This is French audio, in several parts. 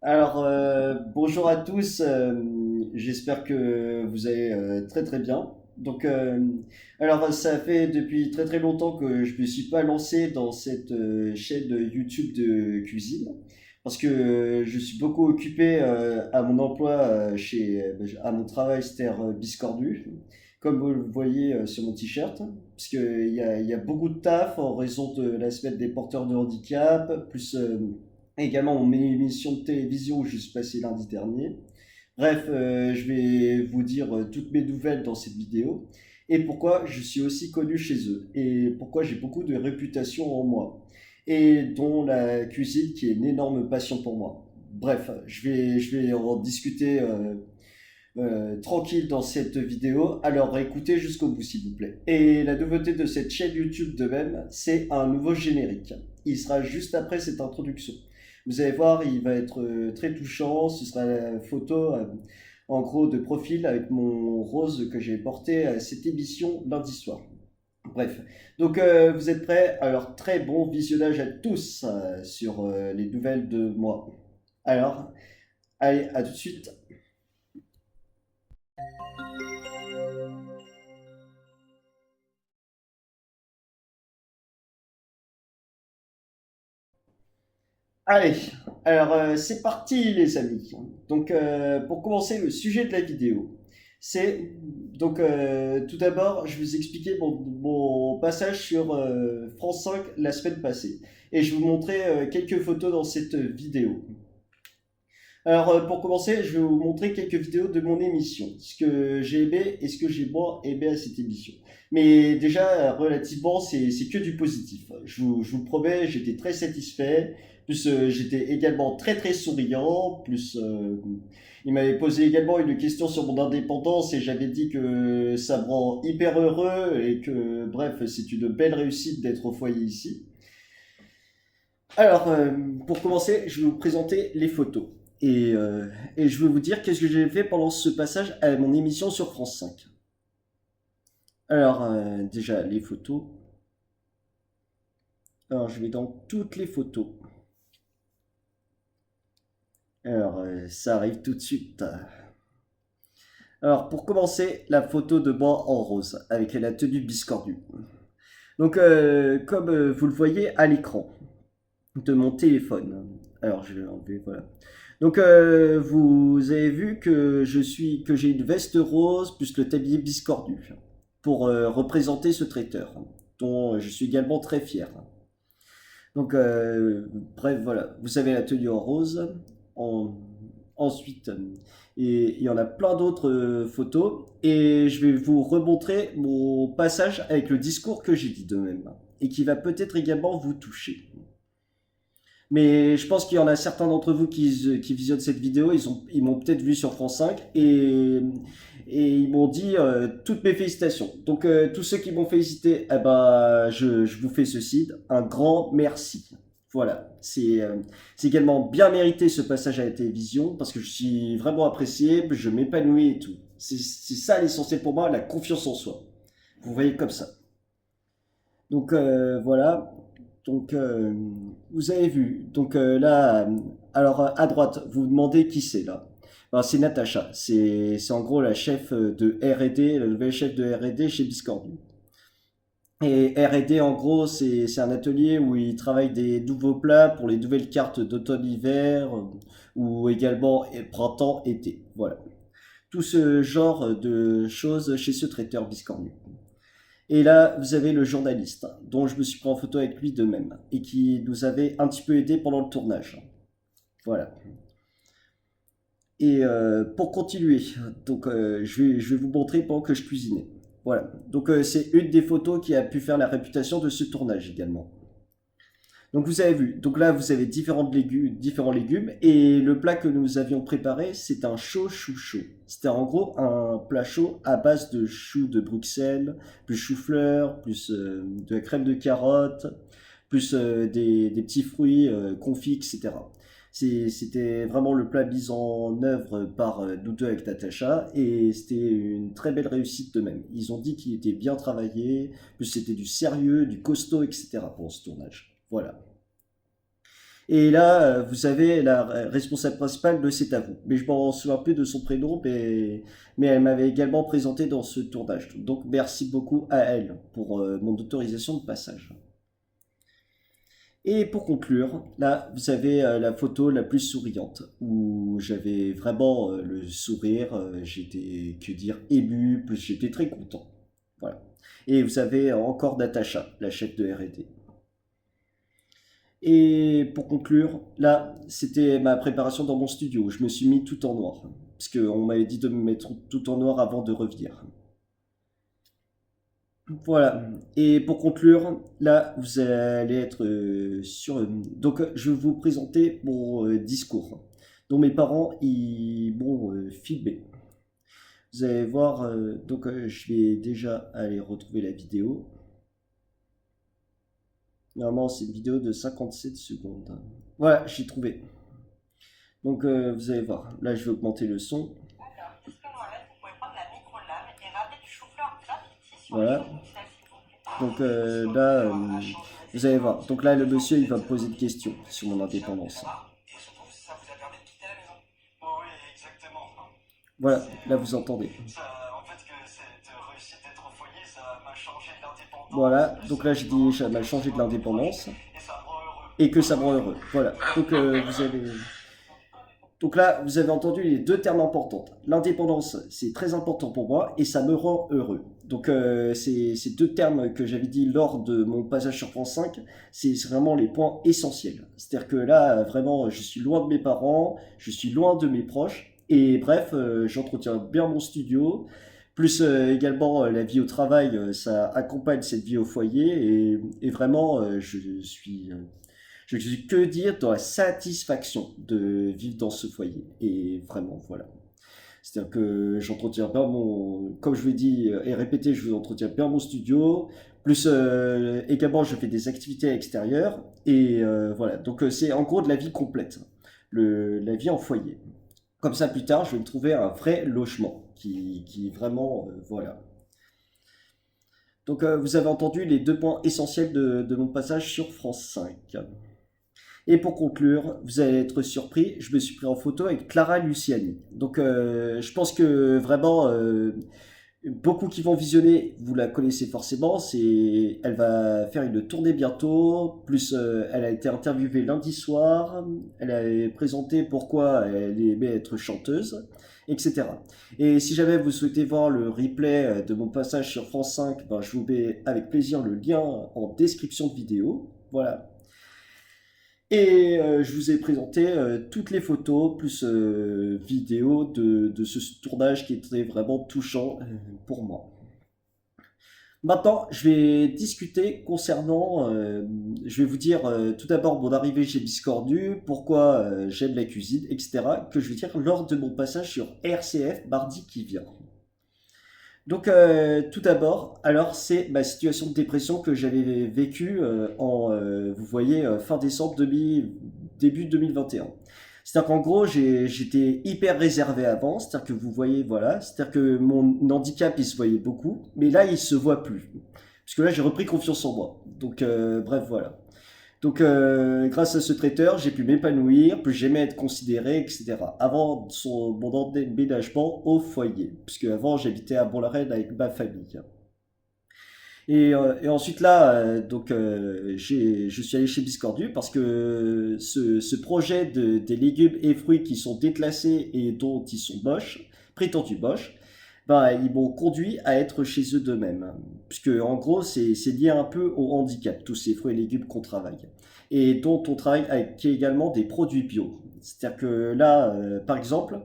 Bonjour à tous, j'espère que vous allez très très bien. Ça fait depuis très très longtemps que je me suis pas lancé dans cette chaîne YouTube de cuisine parce que je suis beaucoup occupé à mon emploi à mon travail, c'est-à-dire Biscornu, comme vous le voyez sur mon t-shirt, parce qu'il y a beaucoup de taf en raison de la semaine des porteurs de handicap, plus également mon émission de télévision où je suis passé lundi dernier. Bref, je vais vous dire toutes mes nouvelles dans cette vidéo et pourquoi je suis aussi connu chez eux et pourquoi j'ai beaucoup de réputation en moi et dont la cuisine qui est une énorme passion pour moi. Bref, je vais en discuter tranquille dans cette vidéo, alors écoutez jusqu'au bout s'il vous plaît. Et la nouveauté de cette chaîne YouTube de même, c'est un nouveau générique. Il sera juste après cette introduction. Vous allez voir, il va être très touchant, ce sera la photo en gros de profil avec mon rose que j'ai porté à cette émission lundi soir. Bref, vous êtes prêts? Alors très bon visionnage à tous sur les nouvelles de moi. Alors, allez, à tout de suite. Allez, c'est parti les amis. Pour commencer, le sujet de la vidéo, c'est tout d'abord, je vais vous expliquer mon passage sur France 5 la semaine passée et je vais vous montrer quelques photos dans cette vidéo. Pour commencer, je vais vous montrer quelques vidéos de mon émission, ce que j'ai aimé et ce que j'ai moins aimé à cette émission. Mais déjà, relativement, c'est que du positif. Je vous promets, j'étais très satisfait. Plus, j'étais également très très souriant. Plus, il m'avait posé également une question sur mon indépendance et j'avais dit que ça me rend hyper heureux et que, bref, c'est une belle réussite d'être au foyer ici. Alors, pour commencer, je vais vous présenter les photos. Et je vais vous dire qu'est-ce que j'ai fait pendant ce passage à mon émission sur France 5. Déjà, les photos. Alors, je vais dans toutes les photos. Ça arrive tout de suite. Alors, pour commencer, la photo de moi en rose, avec la tenue biscornue. Comme vous le voyez à l'écran de mon téléphone. Alors, je vais enlever, voilà. Vous avez vu que j'ai une veste rose plus le tablier biscornu pour représenter ce traiteur, dont je suis également très fier. Donc, bref, voilà. Vous avez la tenue en rose. En- Ensuite, et il y en a plein d'autres photos. Et je vais vous remontrer mon passage avec le discours que j'ai dit de même. Et qui va peut-être également vous toucher. Mais je pense qu'il y en a certains d'entre vous qui visionnent cette vidéo, ils m'ont peut-être vu sur France 5 et ils m'ont dit toutes mes félicitations. Tous ceux qui m'ont félicité, eh ben, je vous fais ceci, un grand merci. Voilà, c'est également bien mérité ce passage à la télévision parce que je suis vraiment apprécié, je m'épanouis et tout. C'est ça l'essentiel pour moi, la confiance en soi. Vous voyez comme ça. Voilà. Donc, vous avez vu. À droite, vous vous demandez qui c'est là. Ben, c'est Natacha. C'est en gros la chef de R&D, la nouvelle chef de R&D chez Biscornu. Et R&D, en gros, c'est un atelier où ils travaillent des nouveaux plats pour les nouvelles cartes d'automne-hiver ou également printemps-été. Voilà. Tout ce genre de choses chez ce traiteur Biscornu. Et là, vous avez le journaliste, dont je me suis pris en photo avec lui de même, et qui nous avait un petit peu aidé pendant le tournage. Voilà. Et pour continuer, je vais vous montrer pendant que je cuisinais. Voilà. C'est une des photos qui a pu faire la réputation de ce tournage également. Donc vous avez vu, donc là vous avez différents légumes et le plat que nous avions préparé c'est un chaud chou chaud. C'était en gros un plat chaud à base de choux de Bruxelles, plus chou-fleur, plus de la crème de carotte, plus des petits fruits confits, etc. C'était vraiment le plat mis en œuvre par nous deux avec Natacha et c'était une très belle réussite de même. Ils ont dit qu'il était bien travaillé, que c'était du sérieux, du costaud, etc. pour ce tournage. Voilà. Et là, vous avez la responsable principale de C'est à vous. Mais je m'en souviens plus de son prénom, mais elle m'avait également présenté dans ce tournage. Donc merci beaucoup à elle pour mon autorisation de passage. Et pour conclure, là, vous avez la photo la plus souriante, où j'avais vraiment le sourire, j'étais, que dire, ému, plus j'étais très content. Voilà. Et vous avez encore Natacha, la chef de R&D. Et pour conclure, là, c'était ma préparation dans mon studio. Je me suis mis tout en noir, parce qu'on m'avait dit de me mettre tout en noir avant de revenir. Voilà. Et pour conclure, là, vous allez être sur... donc, je vais vous présenter mon discours, dont mes parents, ils m'ont filmé. Vous allez voir, je vais déjà aller retrouver la vidéo. Normalement, c'est une vidéo de 57 secondes. Voilà, j'ai trouvé. Donc, vous allez voir. Là, je vais augmenter le son. Voilà. Donc là, vous allez voir. Donc là, le monsieur, il va me poser des questions sur mon indépendance. Voilà, là, vous entendez. Voilà, donc là, j'ai dit, ça m'a changé de l'indépendance et que ça me rend heureux. Voilà, donc vous avez... Donc là, vous avez entendu les deux termes importants. L'indépendance, c'est très important pour moi et ça me rend heureux. Donc ces deux termes que j'avais dit lors de mon passage sur France 5, c'est vraiment les points essentiels. C'est-à-dire que là, vraiment, je suis loin de mes parents, je suis loin de mes proches. Et bref, j'entretiens bien mon studio. Plus également la vie au travail, ça accompagne cette vie au foyer. Et vraiment, je suis que dire dans la satisfaction de vivre dans ce foyer. Et vraiment, voilà. C'est-à-dire que j'entretiens bien mon... Comme je vous l'ai dit et répété, je vous entretiens bien mon studio. Plus également, je fais des activités extérieures. Et voilà. Donc, c'est en gros de la vie complète. La vie en foyer. Comme ça, plus tard, je vais me trouver un vrai logement. Qui vraiment... voilà. Donc, vous avez entendu les deux points essentiels de mon passage sur France 5. Et pour conclure, vous allez être surpris, je me suis pris en photo avec Clara Luciani. Donc je pense que vraiment, beaucoup qui vont visionner, vous la connaissez forcément, elle va faire une tournée bientôt, plus elle a été interviewée lundi soir, elle a présenté pourquoi elle aimait être chanteuse, etc. Et si jamais vous souhaitez voir le replay de mon passage sur France 5, ben, je vous mets avec plaisir le lien en description de vidéo. Voilà. Et je vous ai présenté toutes les photos plus vidéos de ce tournage qui était vraiment touchant pour moi. Maintenant, je vais discuter concernant, je vais vous dire tout d'abord mon arrivée chez Biscornu, pourquoi j'aime la cuisine, etc. que je vais dire lors de mon passage sur RCF mardi qui vient. Donc tout d'abord, alors c'est ma situation de dépression que j'avais vécue vous voyez, fin décembre début 2021. C'est-à-dire qu'en gros, j'étais hyper réservé avant, c'est-à-dire que vous voyez, voilà, c'est-à-dire que mon handicap, il se voyait beaucoup, mais là, il se voit plus. Parce que là, j'ai repris confiance en moi. Donc bref, voilà. Donc, grâce à ce traiteur, j'ai pu m'épanouir, plus j'aimais être considéré, etc. Avant mon emménagement au foyer, puisque avant j'habitais à Bourg-la-Reine avec ma famille. Et ensuite là, je suis allé chez Biscordu parce que ce projet des légumes et fruits qui sont déclassés et dont ils sont moches, prétendus moches, ben, ils m'ont conduit à être chez eux d'eux-mêmes. Puisque en gros, c'est lié un peu au handicap, tous ces fruits et légumes qu'on travaille. Et dont on travaille avec également des produits bio. C'est-à-dire que là, par exemple,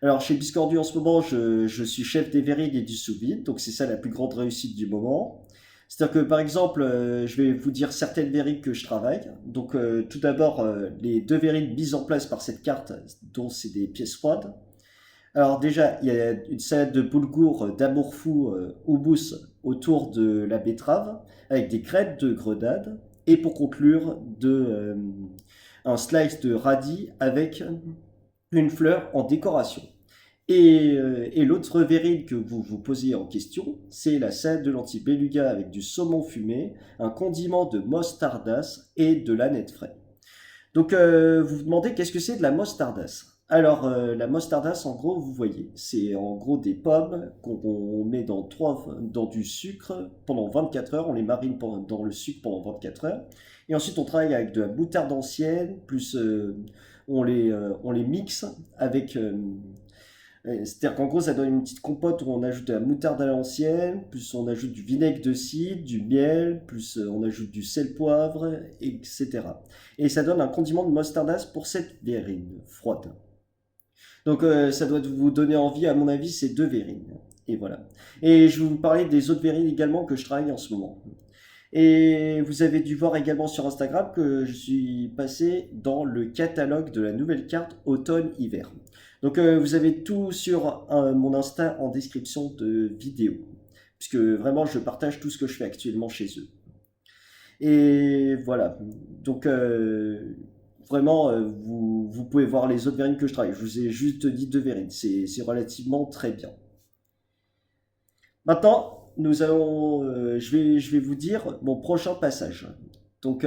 alors chez Biscordu en ce moment, je suis chef des verrines et du sous-vide, donc c'est ça la plus grande réussite du moment. C'est-à-dire que par exemple, je vais vous dire certaines verrines que je travaille. Donc tout d'abord, les deux verrines mises en place par cette carte, dont c'est des pièces froides. Alors déjà, il y a une salade de boulgour d'amour fou houmous autour de la betterave, avec des crêtes de grenade. Et pour conclure, un slice de radis avec une fleur en décoration. Et l'autre verrine que vous vous posiez en question, c'est la salade de lentilles beluga avec du saumon fumé, un condiment de mostardas et de l'aneth frais. Donc, vous vous demandez qu'est-ce que c'est de la mostardasse? Alors, la mostardasse, en gros, vous voyez, c'est en gros des pommes qu'on met dans du sucre pendant 24 heures, on les marine dans le sucre pendant 24 heures, et ensuite on travaille avec de la moutarde ancienne, plus on les mixe avec, c'est-à-dire qu'en gros, ça donne une petite compote où on ajoute de la moutarde à l'ancienne, plus on ajoute du vinaigre de cidre, du miel, plus on ajoute du sel poivre, etc. Et ça donne un condiment de mostardas pour cette verrine froide. Donc ça doit vous donner envie, à mon avis, ces deux verrines. Et voilà. Et je vais vous parler des autres verrines également que je travaille en ce moment. Et vous avez dû voir également sur Instagram que je suis passé dans le catalogue de la nouvelle carte automne-hiver. Donc vous avez tout sur mon Insta en description de vidéo. Puisque vraiment je partage tout ce que je fais actuellement chez eux. Et voilà. Donc vraiment vous pouvez voir les autres verrines que je travaille. Je vous ai juste dit deux verrines. C'est relativement très bien. Maintenant, je vais vous dire mon prochain passage. Donc,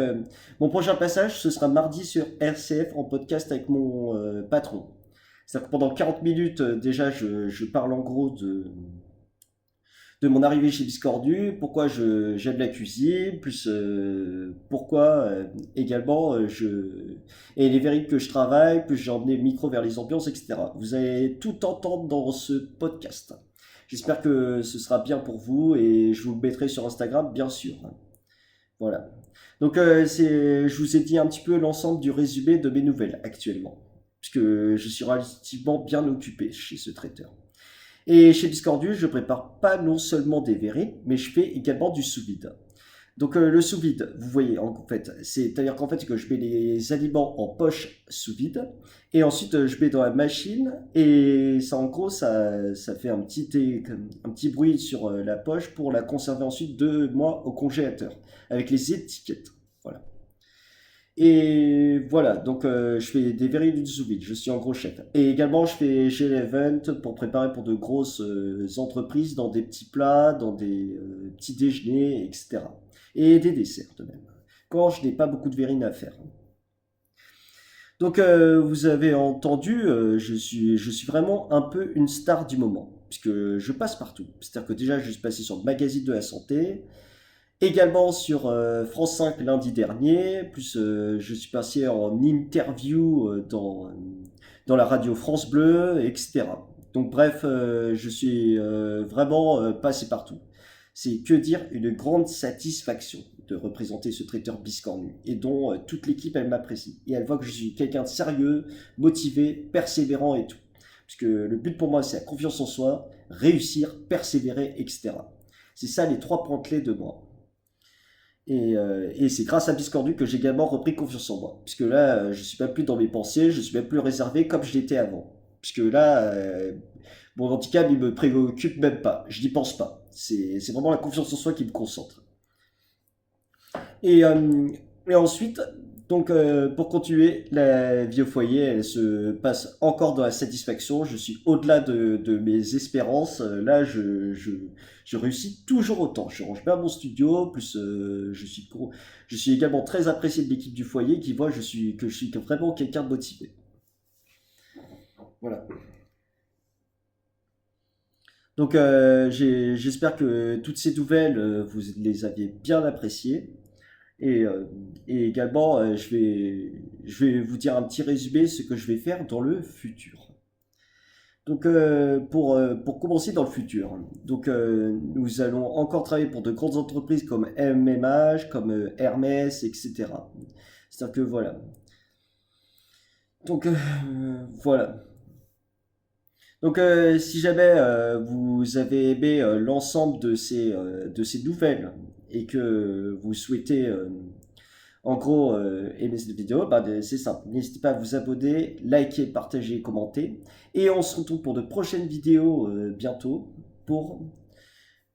mon prochain passage, ce sera mardi sur RCF en podcast avec mon patron. C'est-à-dire que pendant 40 minutes, déjà, je parle en gros de mon arrivée chez Biscordu, pourquoi j'aime la cuisine, plus pourquoi également et les vérités que je travaille, plus j'ai emmené le micro vers les ambiances, etc. Vous allez tout entendre dans ce podcast. J'espère que ce sera bien pour vous et je vous le mettrai sur Instagram, bien sûr. Voilà. Donc, je vous ai dit un petit peu l'ensemble du résumé de mes nouvelles actuellement, puisque je suis relativement bien occupé chez ce traiteur. Et chez Biscordu, je prépare pas non seulement des verrines, mais je fais également du sous-vide. Donc le sous-vide, vous voyez, en fait, c'est-à-dire qu'en fait, que je mets les aliments en poche sous-vide, et ensuite je mets dans la machine, et ça, en gros, ça fait un petit bruit sur la poche pour la conserver ensuite 2 mois au congélateur, avec les étiquettes. Voilà. Et voilà, donc je fais des verrines sous vide, je suis en gros chef. Et également, je fais chez l'event pour préparer pour de grosses entreprises dans des petits plats, dans des petits déjeuners, etc. Et des desserts de même, quand je n'ai pas beaucoup de verrines à faire. Donc vous avez entendu, je suis vraiment un peu une star du moment, puisque je passe partout. C'est-à-dire que déjà, je suis passé sur le magazine de la santé, également sur France 5 lundi dernier, plus je suis passé en interview dans la radio France Bleu, etc. Donc bref, je suis vraiment passé partout. C'est que dire une grande satisfaction de représenter ce traiteur biscornu et dont toute l'équipe elle m'apprécie. Et elle voit que je suis quelqu'un de sérieux, motivé, persévérant et tout. Puisque le but pour moi c'est la confiance en soi, réussir, persévérer, etc. C'est ça les 3 points clés de moi. Et c'est grâce à Biscordu que j'ai également repris confiance en moi. Puisque là, je suis même plus dans mes pensées, je suis même plus réservé comme je l'étais avant. Puisque là, mon handicap, il me préoccupe même pas. Je n'y pense pas. C'est vraiment la confiance en soi qui me concentre. Et, euh, et ensuite, donc pour continuer, la vie au foyer, elle se passe encore dans la satisfaction. Je suis au-delà de mes espérances. Là, je réussis toujours autant. Je range bien mon studio, plus je suis également très apprécié de l'équipe du foyer qui voit que je suis vraiment quelqu'un de motivé. Voilà. Donc j'espère que toutes ces nouvelles, vous les aviez bien appréciées. Et, euh, et également, je vais vous dire un petit résumé de ce que je vais faire dans le futur. Donc, pour commencer dans le futur, donc, nous allons encore travailler pour de grandes entreprises comme MMH, comme Hermès, etc. C'est-à-dire que voilà. Donc, voilà. Donc, si jamais vous avez aimé l'ensemble de ces nouvelles et que vous souhaitez en gros aimer cette vidéo, bah, c'est simple. N'hésitez pas à vous abonner, liker, partager, commenter. Et on se retrouve pour de prochaines vidéos bientôt pour,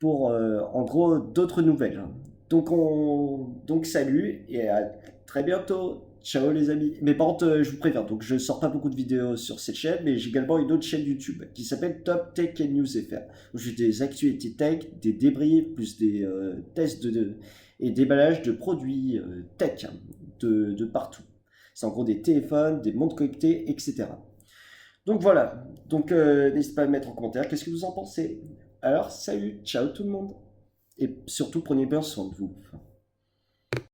en gros d'autres nouvelles. Donc salut et à très bientôt. Ciao les amis. Mais par contre, je vous préviens, donc je sors pas beaucoup de vidéos sur cette chaîne, mais j'ai également une autre chaîne YouTube qui s'appelle Top Tech and News FR, où j'ai des actualités tech, des débriefs, plus des tests et déballage de produits tech de partout. C'est en gros des téléphones, des montres connectées, etc. Donc voilà, donc n'hésitez pas à mettre en commentaire qu'est-ce que vous en pensez. Alors salut, ciao tout le monde. Et surtout prenez bien soin de vous.